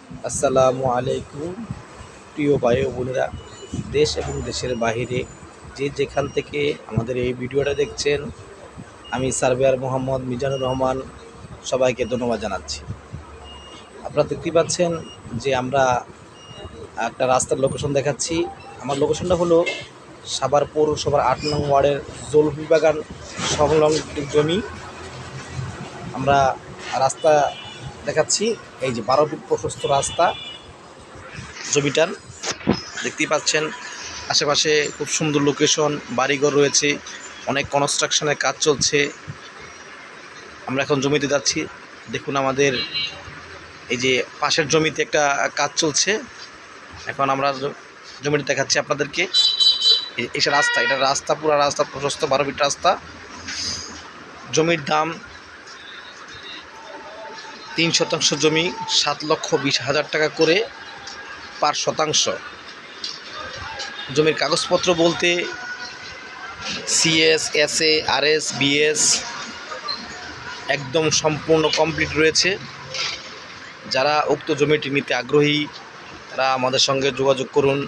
আসসালামু আলাইকুম প্রিয় ভাই ও বোনেরা, দেশ এবং দেশের বাইরে যে যেখান থেকে আমাদের এই ভিডিওটা দেখছেন, আমি সার্ভেয়ার মোহাম্মদ মিজানুর রহমান সবাইকে ধন্যবাদ জানাচ্ছি। আপনারা দেখতেই পাচ্ছেন যে আমরা একটা রাস্তার লোকেশন দেখাচ্ছি। আমার লোকেশনটা হলো সাভার পৌরসভার ৮ নং ওয়ার্ডের জলফি বাগান সংলগ্ন জমি। আমরা রাস্তা দেখাচ্ছি, এই যে 12 ফিট প্রশস্ত রাস্তা জমিটার দেখতেই পাচ্ছেন। আশেপাশে খুব সুন্দর লোকেশন, বাড়িঘর রয়েছে, অনেক কনস্ট্রাকশনের কাজ চলছে। আমরা এখন জমিতে যাচ্ছি। দেখুন আমাদের এই যে পাশের জমিতে একটা কাজ চলছে। এখন আমরা জমিটা দেখাচ্ছি আপনাদেরকে। এটা রাস্তা, এটা রাস্তা, পুরো রাস্তা প্রশস্ত 12 ফিট রাস্তা। জমির দাম 3 শতাংশ জমি 7,20,000 টাকা করে পার শতাংশ। জমির কাগজপত্র বলতে সিএস, এসএ, আরএস, বিএস একদম সম্পূর্ণ কমপ্লিট রয়েছে। যারা উক্ত জমিটি নিতে আগ্রহী তারা আমাদের সঙ্গে যোগাযোগ করুন।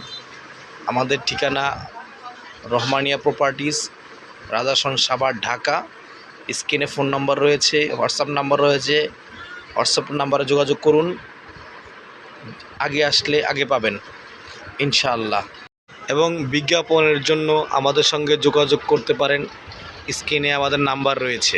আমাদের ঠিকানা রহমানিয়া প্রপার্টিস, রাজাসন, সাভার, ঢাকা। স্ক্রিনে ফোন নাম্বার রয়েছে, হোয়াটসঅ্যাপ নাম্বার রয়েছে। হোয়াটসঅ্যাপ নাম্বারে যোগাযোগ করুন। আগে আসলে আগে পাবেন ইনশাআল্লাহ। এবং বিজ্ঞাপনের জন্য আমাদের সঙ্গে যোগাযোগ করতে পারেন। স্ক্রিনে আমাদের নাম্বার রয়েছে।